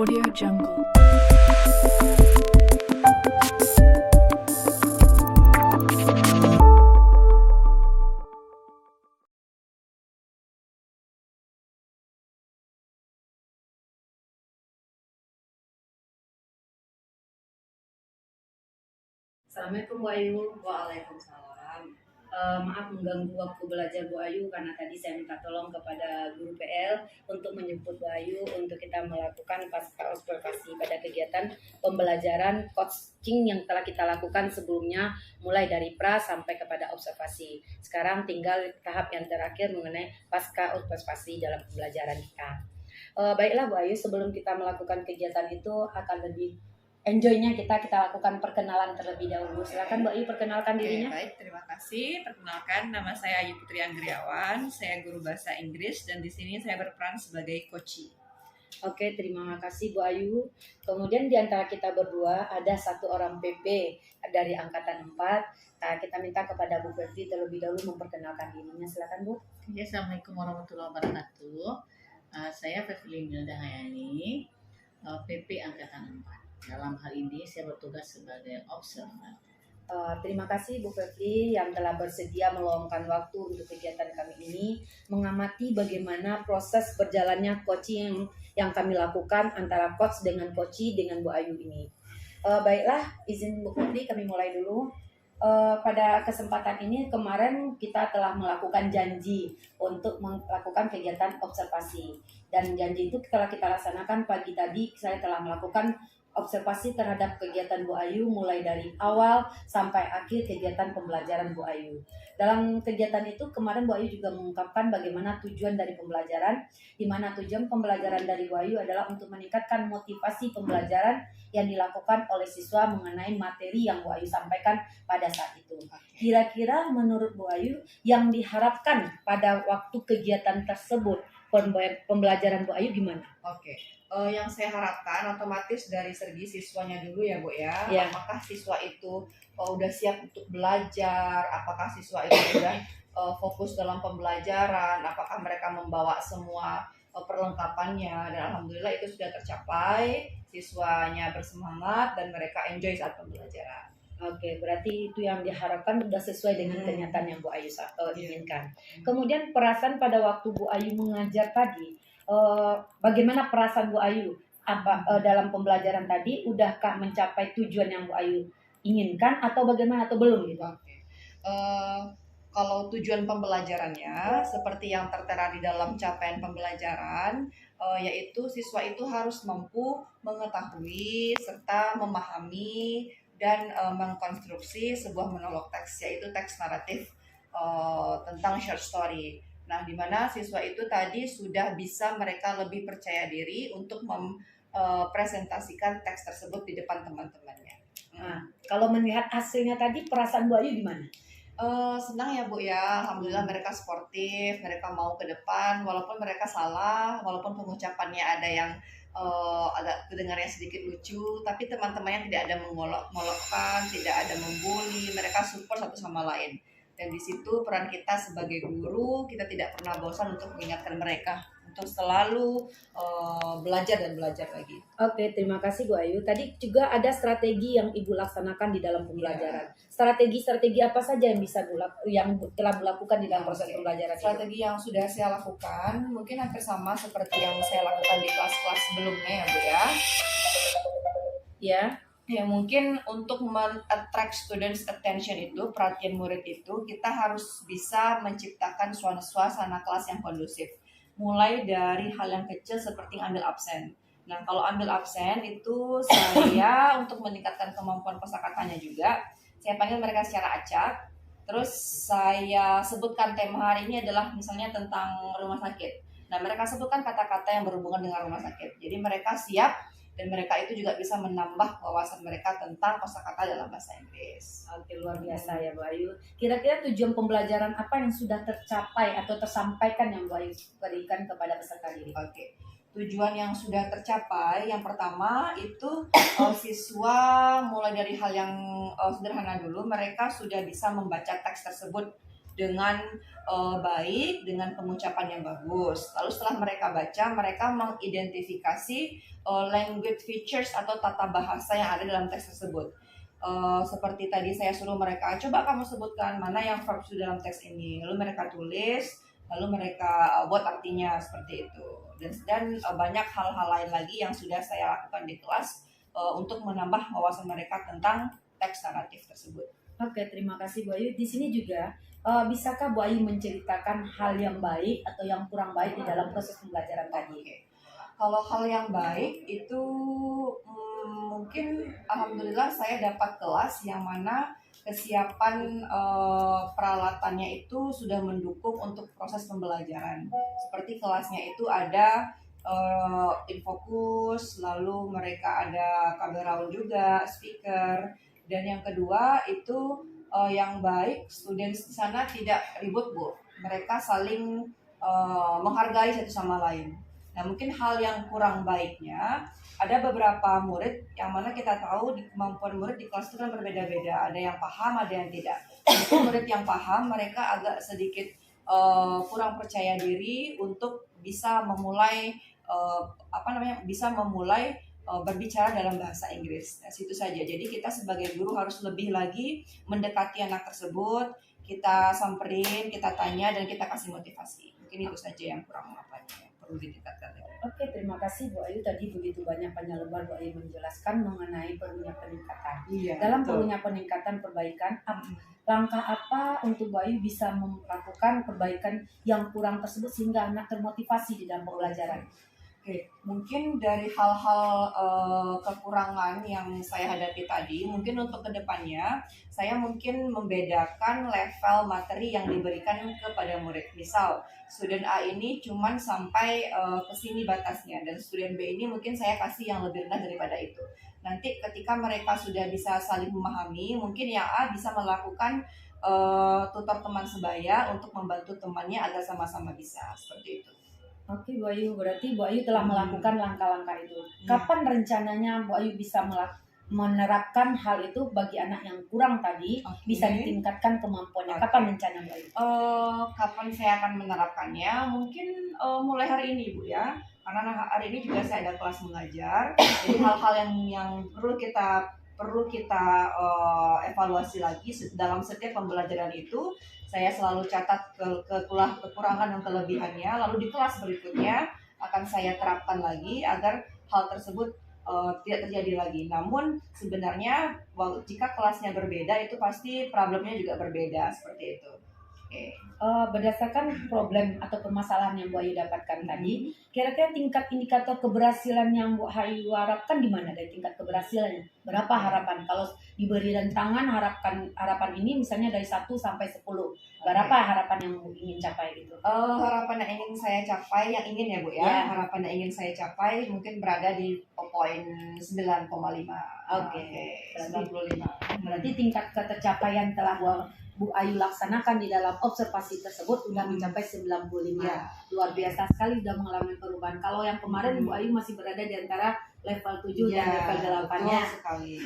Audio Jungle. Assalamualaikum Bu Ayu. Waalaikumsalam. Maaf mengganggu waktu belajar Bu Ayu karena tadi saya minta tolong kepada guru PL untuk menjemput Bu Ayu untuk kita melakukan pasca observasi pada kegiatan pembelajaran coaching yang telah kita lakukan sebelumnya mulai dari pra sampai kepada observasi. Sekarang tinggal tahap yang terakhir mengenai pasca observasi dalam pembelajaran kita. Baiklah Bu Ayu, sebelum kita melakukan kegiatan itu akan lebih enjoy-nya kita lakukan perkenalan terlebih dahulu. Silakan Mbak Ayu perkenalkan dirinya. Baik, terima kasih. Perkenalkan, nama saya Ayu Putri Anggriawan. Saya guru bahasa Inggris dan di sini saya berperan sebagai coach. Oke, terima kasih Bu Ayu. Kemudian di antara kita berdua ada satu orang PP dari angkatan 4. Nah, kita minta kepada Bu Febri terlebih dahulu memperkenalkan dirinya. Silakan Bu. Assalamualaikum warahmatullahi wabarakatuh. Saya Fevli Milda Hayani, PP Angkatan 4. Dalam hal ini saya bertugas sebagai observer. Terima kasih Bu Fevri yang telah bersedia meluangkan waktu untuk kegiatan kami ini, mengamati bagaimana proses berjalannya coaching yang kami lakukan antara coach dengan coachee dengan Bu Ayu ini. Baiklah, izin Bu Fevri kami mulai dulu. Pada kesempatan ini kemarin kita telah melakukan janji untuk melakukan kegiatan observasi, dan janji itu telah kita laksanakan pagi tadi. Saya telah melakukan observasi terhadap kegiatan Bu Ayu mulai dari awal sampai akhir kegiatan pembelajaran Bu Ayu. Dalam kegiatan itu kemarin Bu Ayu juga mengungkapkan bagaimana tujuan dari pembelajaran, di mana tujuan pembelajaran dari Bu Ayu adalah untuk meningkatkan motivasi pembelajaran yang dilakukan oleh siswa mengenai materi yang Bu Ayu sampaikan pada saat itu. Kira-kira menurut Bu Ayu yang diharapkan pada waktu kegiatan tersebut, pembelajaran Bu Ayu gimana? Oke. Yang saya harapkan otomatis dari segi siswanya dulu ya Bu ya. Ya. Apakah siswa itu udah siap untuk belajar? Apakah siswa itu sudah fokus dalam pembelajaran? Apakah mereka membawa semua perlengkapannya? Dan alhamdulillah itu sudah tercapai. Siswanya bersemangat dan mereka enjoy saat pembelajaran. Oke, berarti itu yang diharapkan sudah sesuai dengan kenyataan yang Bu Ayu inginkan. Kemudian perasaan pada waktu Bu Ayu mengajar tadi, bagaimana perasaan Bu Ayu? Dalam pembelajaran tadi, udahkah mencapai tujuan yang Bu Ayu inginkan atau bagaimana atau belum gitu? Oke. Kalau tujuan pembelajarannya seperti yang tertera di dalam capaian pembelajaran, yaitu siswa itu harus mampu mengetahui serta memahami dan mengkonstruksi sebuah monolog teks, yaitu teks naratif tentang short story. Nah, di mana siswa itu tadi sudah bisa mereka lebih percaya diri untuk mempresentasikan teks tersebut di depan teman-temannya. Nah, kalau melihat hasilnya tadi, perasaan Bu Ayu gimana? Senang ya Bu ya, alhamdulillah mereka sportif, mereka mau ke depan, walaupun mereka salah, walaupun pengucapannya ada yang agak kedengarannya sedikit lucu, tapi teman-temannya tidak ada mengolok-olokkan, tidak ada membuli, mereka support satu sama lain. Dan di situ peran kita sebagai guru, kita tidak pernah bosan untuk mengingatkan mereka untuk selalu belajar dan belajar lagi. Oke, terima kasih Bu Ayu. Tadi juga ada strategi yang Ibu laksanakan di dalam pembelajaran. Strategi apa saja yang telah dilakukan di dalam proses pembelajaran? Strategi yang sudah saya lakukan mungkin hampir sama seperti yang saya lakukan di kelas-kelas sebelumnya ya Bu ya. Ya mungkin untuk men-attract students attention itu, perhatian murid itu, kita harus bisa menciptakan suasana kelas yang kondusif. Mulai dari hal yang kecil seperti ambil absen. Nah, kalau ambil absen itu saya untuk meningkatkan kemampuan kosakatanya juga, saya panggil mereka secara acak. Terus saya sebutkan tema hari ini adalah misalnya tentang rumah sakit. Nah, mereka sebutkan kata-kata yang berhubungan dengan rumah sakit. Jadi mereka siap dan mereka itu juga bisa menambah wawasan mereka tentang kosakata dalam bahasa Inggris. Oke, luar biasa ya Bu Ayu. Kira-kira tujuan pembelajaran apa yang sudah tercapai atau tersampaikan yang Bu Ayu berikan kepada peserta didik? Oke. Tujuan yang sudah tercapai, yang pertama itu siswa mulai dari hal yang sederhana dulu, mereka sudah bisa membaca teks tersebut dengan baik, dengan pengucapan yang bagus. Lalu setelah mereka baca, mereka mengidentifikasi language features atau tata bahasa yang ada dalam teks tersebut. Seperti tadi saya suruh mereka, coba kamu sebutkan mana yang verb dalam teks ini. Lalu mereka tulis, lalu mereka buat artinya seperti itu. Dan banyak hal-hal lain lagi yang sudah saya lakukan di kelas untuk menambah wawasan mereka tentang teks naratif tersebut. Oke, terima kasih Bu Ayu. Di sini juga bisakah Bu Ayu menceritakan hal yang baik atau yang kurang baik di dalam proses pembelajaran tadi? Oke. Kalau hal yang baik itu mungkin alhamdulillah saya dapat kelas yang mana kesiapan peralatannya itu sudah mendukung untuk proses pembelajaran. Seperti kelasnya itu ada infokus, lalu mereka ada kamera juga, speaker, dan yang kedua itu yang baik students di sana tidak ribut Bu. Mereka saling menghargai satu sama lain. Nah, mungkin hal yang kurang baiknya, ada beberapa murid yang mana kita tahu di kemampuan murid di kelas itu kan berbeda-beda. Ada yang paham, ada yang tidak. Mungkin murid yang paham, mereka agak sedikit kurang percaya diri untuk bisa memulai berbicara dalam bahasa Inggris. Nah, situ saja. Jadi kita sebagai guru harus lebih lagi mendekati anak tersebut, kita samperin, kita tanya, dan kita kasih motivasi. Mungkin itu saja yang kurang perlu ditingkatkan. Oke, terima kasih Bu Ayu. Tadi begitu banyak penyelebar Bu Ayu menjelaskan mengenai perlunya peningkatan. Iya, Dalam betul. perlunya peningkatan perbaikan, langkah apa untuk Bu Ayu bisa melakukan perbaikan yang kurang tersebut sehingga anak termotivasi di dalam pembelajaran? Oke, mungkin dari hal-hal kekurangan yang saya hadapi tadi, mungkin untuk kedepannya saya mungkin membedakan level materi yang diberikan kepada murid. Misal, student A ini cuman sampai ke sini batasnya, dan student B ini mungkin saya kasih yang lebih rendah daripada itu. Nanti ketika mereka sudah bisa saling memahami, mungkin yang A bisa melakukan tutor teman sebaya untuk membantu temannya agar sama-sama bisa, seperti itu. Oke Bu Ayu, berarti Bu Ayu telah melakukan langkah-langkah itu. Kapan rencananya Bu Ayu bisa menerapkan hal itu bagi anak yang kurang tadi, bisa ditingkatkan kemampuannya? Kapan rencana Bu Ayu? Kapan saya akan menerapkannya? Mungkin mulai hari ini Bu ya, karena hari ini juga saya ada kelas mengajar. Jadi hal-hal yang perlu kita evaluasi lagi dalam setiap pembelajaran itu. Saya selalu catat kekurangan dan kelebihannya, lalu di kelas berikutnya akan saya terapkan lagi agar hal tersebut tidak terjadi lagi. Namun sebenarnya jika kelasnya berbeda itu pasti problemnya juga berbeda, seperti itu. Okay. Berdasarkan problem atau permasalahan yang Bu Ayu dapatkan tadi, kira-kira tingkat indikator keberhasilan yang Bu Ayu harapkan di mana dari tingkat keberhasilannya? Berapa harapan? Kalau diberi rentangan harapan ini misalnya dari 1 sampai 10. Berapa harapan yang Bu ingin capai gitu? Harapan yang ingin saya capai, yang ingin ya Bu ya. Harapan yang ingin saya capai mungkin berada di poin 9,5. Oke. 95. Berarti tingkat ketercapaian telah Bu Ayu laksanakan di dalam observasi tersebut sudah mencapai 95. Ya. Luar biasa sekali sudah mengalami perubahan. Kalau yang kemarin Bu Ayu masih berada di antara level 7 dan level 8-nya.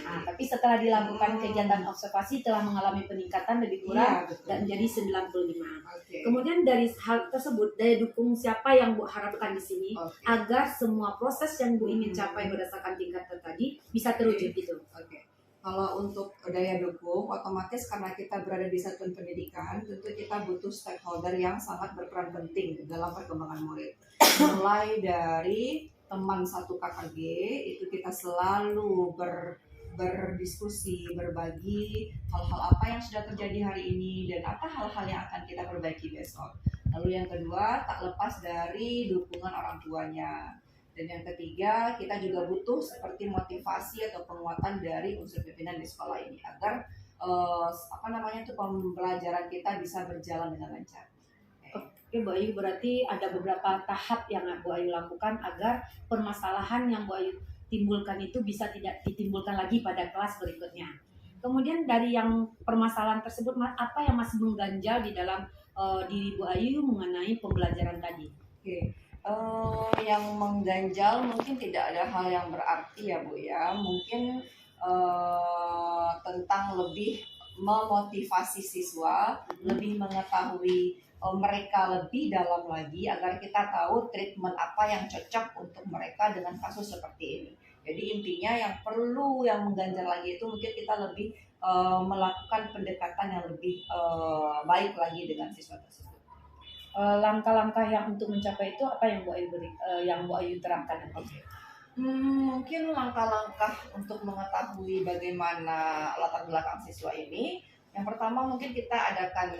Nah, tapi setelah dilakukan kegiatan observasi telah mengalami peningkatan lebih kurang dan menjadi 95. Kemudian dari hal tersebut, daya dukung siapa yang Bu harapkan di sini agar semua proses yang Bu ingin capai berdasarkan tingkat tadi bisa terwujud gitu. Kalau untuk daya dukung, otomatis karena kita berada di satuan pendidikan, tentu kita butuh stakeholder yang sangat berperan penting dalam perkembangan murid. Mulai dari teman satu KKG, itu kita selalu berdiskusi, berbagi hal-hal apa yang sudah terjadi hari ini dan apa hal-hal yang akan kita perbaiki besok. Lalu yang kedua, tak lepas dari dukungan orang tuanya. Dan yang ketiga, kita juga butuh seperti motivasi atau penguatan dari unsur pimpinan di sekolah ini agar pembelajaran kita bisa berjalan dengan lancar. Oke Bu Ayu, berarti ada beberapa tahap yang Bu Ayu lakukan agar permasalahan yang Bu Ayu timbulkan itu bisa tidak ditimbulkan lagi pada kelas berikutnya. Kemudian dari yang permasalahan tersebut, apa yang masih mengganjal di dalam diri Bu Ayu mengenai pembelajaran tadi? Yang mengganjal mungkin tidak ada hal yang berarti ya Bu ya, mungkin tentang lebih memotivasi siswa, lebih mengetahui mereka lebih dalam lagi agar kita tahu treatment apa yang cocok untuk mereka dengan kasus seperti ini. Jadi intinya yang perlu yang mengganjal lagi itu mungkin kita lebih melakukan pendekatan yang lebih baik lagi dengan siswa tersebut. Langkah-langkah yang untuk mencapai itu apa yang Bu Ayu yang Bu Ayu terapkan nanti? Mungkin langkah-langkah untuk mengetahui bagaimana latar belakang siswa ini. Yang pertama mungkin kita adakan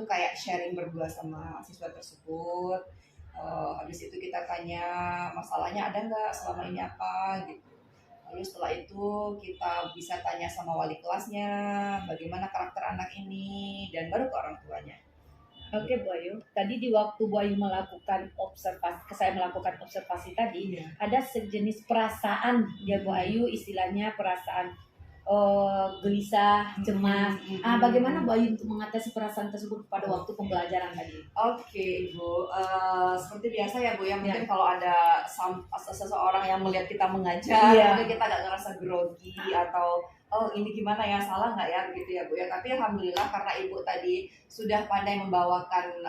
kayak sharing berdua sama siswa tersebut. Habis itu kita tanya masalahnya ada nggak selama ini apa gitu. Lalu setelah itu kita bisa tanya sama wali kelasnya bagaimana karakter anak ini dan baru ke orang tuanya. Oke Bu Ayu, tadi di waktu Bu Ayu melakukan observasi, saya melakukan observasi tadi, ada sejenis perasaan ya Bu Ayu, istilahnya perasaan gelisah, cemas. Bagaimana Bu Ayu untuk mengatasi perasaan tersebut pada waktu pembelajaran tadi? Oke, Bu. Seperti biasa ya Bu ya, mungkin kalau ada seseorang yang melihat kita mengajar, mungkin kita agak ngerasa grogi atau ini gimana ya, salah nggak ya begitu ya Bu ya. Tapi alhamdulillah karena Ibu tadi sudah pandai membawakan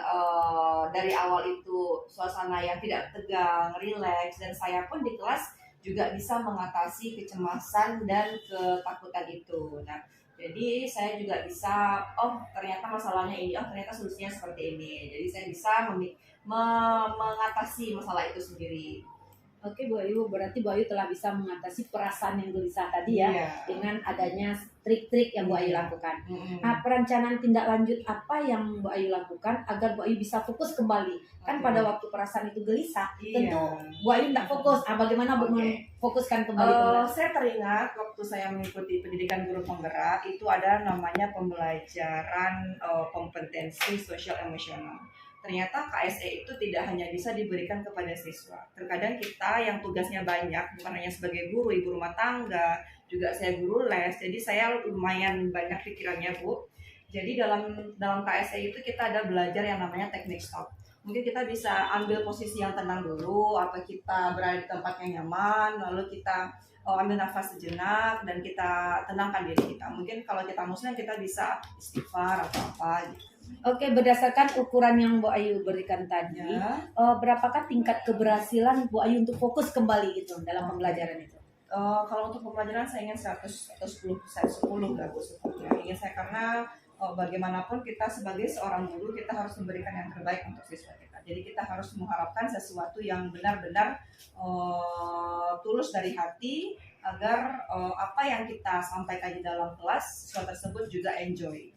dari awal itu suasana yang tidak tegang, rileks, dan saya pun di kelas juga bisa mengatasi kecemasan dan ketakutan itu. Nah, jadi saya juga bisa, ternyata masalahnya ini, ternyata solusinya seperti ini. Jadi saya bisa mengatasi masalah itu sendiri. Oke Bu Ayu, berarti Bu Ayu telah bisa mengatasi perasaan yang gelisah tadi ya, dengan adanya trik-trik yang Bu Ayu lakukan. Nah, perencanaan tindak lanjut apa yang Bu Ayu lakukan agar Bu Ayu bisa fokus kembali? Kan pada waktu perasaan itu gelisah, tentu Bu Ayu tidak fokus. Bagaimana Bu memfokuskan kembali? Saya teringat waktu saya mengikuti pendidikan guru penggerak, itu ada namanya pembelajaran kompetensi sosial emosional. Ternyata KSE itu tidak hanya bisa diberikan kepada siswa. Terkadang kita yang tugasnya banyak, bukan hanya sebagai guru, ibu rumah tangga, juga saya guru les, jadi saya lumayan banyak pikirannya Bu. Jadi dalam KSE itu kita ada belajar yang namanya teknik stop. Mungkin kita bisa ambil posisi yang tenang dulu, atau kita berada di tempat yang nyaman, lalu kita ambil nafas sejenak dan kita tenangkan diri kita. Mungkin kalau kita muslim kita bisa istighfar atau apa gitu. Oke, berdasarkan ukuran yang Bu Ayu berikan tadi, berapakah tingkat keberhasilan Bu Ayu untuk fokus kembali gitu dalam pembelajaran itu? Kalau untuk pembelajaran saya ingin 100 atau 10% 10 lah Bu sebetulnya. Ingin saya karena bagaimanapun kita sebagai seorang guru kita harus memberikan yang terbaik untuk siswa kita. Jadi kita harus mengharapkan sesuatu yang benar-benar tulus dari hati agar apa yang kita sampaikan di dalam kelas siswa tersebut juga enjoy.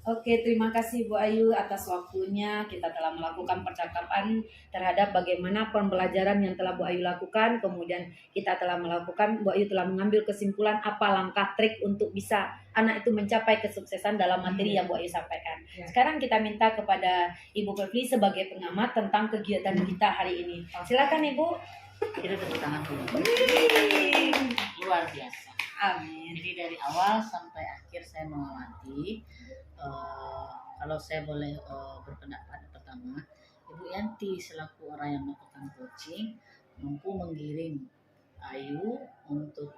Oke, terima kasih Bu Ayu atas waktunya. Kita telah melakukan percakapan terhadap bagaimana pembelajaran yang telah Bu Ayu lakukan. Kemudian kita telah melakukan, Bu Ayu telah mengambil kesimpulan apa langkah trik untuk bisa anak itu mencapai kesuksesan dalam materi yang Bu Ayu sampaikan. Sekarang kita minta kepada Ibu Fevli sebagai pengamat tentang kegiatan kita hari ini. Silakan Ibu. Kita tepuk tangan dulu. Luar biasa. Amin. Jadi dari awal sampai akhir saya mengamati. Kalau saya boleh berpendapat, pertama, Ibu Yanti selaku orang yang melakukan coaching mampu menggiring Ayu untuk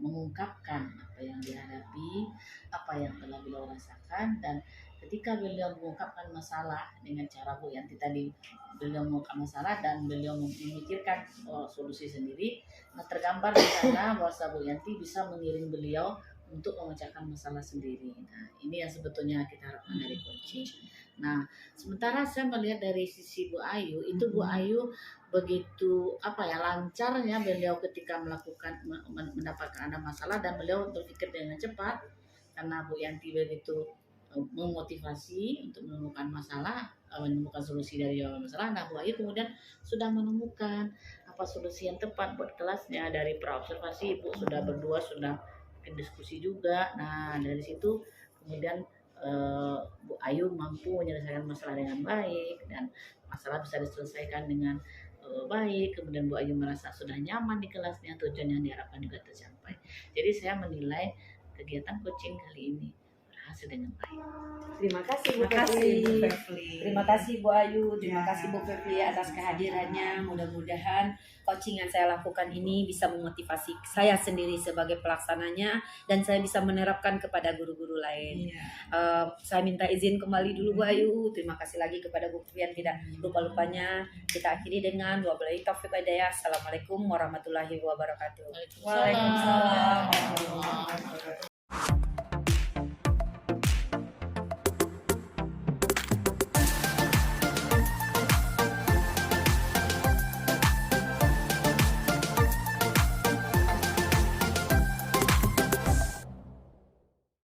mengungkapkan apa yang dihadapi, apa yang telah beliau rasakan, dan ketika beliau mengungkapkan masalah dengan cara Bu Yanti tadi, beliau mengungkapkan masalah dan beliau memikirkan solusi sendiri, tergambar di sana bahwa Bu Yanti bisa mengiring beliau untuk memecahkan masalah sendiri. Nah, ini yang sebetulnya kita harapkan dari coaching. Nah, sementara saya melihat dari sisi Bu Ayu, itu Bu Ayu begitu lancarnya beliau ketika mendapatkan ada masalah dan beliau berpikir dengan cepat karena Bu Yanti begitu memotivasi untuk menemukan masalah, menemukan solusi dari masalah. Nah, Bu Ayu kemudian sudah menemukan apa solusi yang tepat buat kelasnya. Dari praobservasi Ibu sudah berdua sudah diskusi juga. Nah, dari situ kemudian Bu Ayu mampu menyelesaikan masalah dengan baik dan masalah bisa diselesaikan dengan baik. Kemudian Bu Ayu merasa sudah nyaman di kelasnya, tujuan yang diharapkan juga tercapai. Jadi saya menilai kegiatan coaching kali ini berhasil dengan baik. Terima kasih Bu Terima kasih Bu Febri. Febri. Terima kasih Bu Ayu, terima Ya. kasih Bu Febri atas kehadirannya. Mudah-mudahan coaching yang saya lakukan ini bisa memotivasi saya sendiri sebagai pelaksananya dan saya bisa menerapkan kepada guru-guru lain. Iya. Saya minta izin kembali dulu Bu Ayu. Terima kasih lagi kepada Bu Febri yang tidak lupa-lupanya. Kita akhiri dengan wabillahi taufiq wal hidayah. Assalamualaikum warahmatullahi wabarakatuh. Waalaikumsalam warahmatullahi wabarakatuh.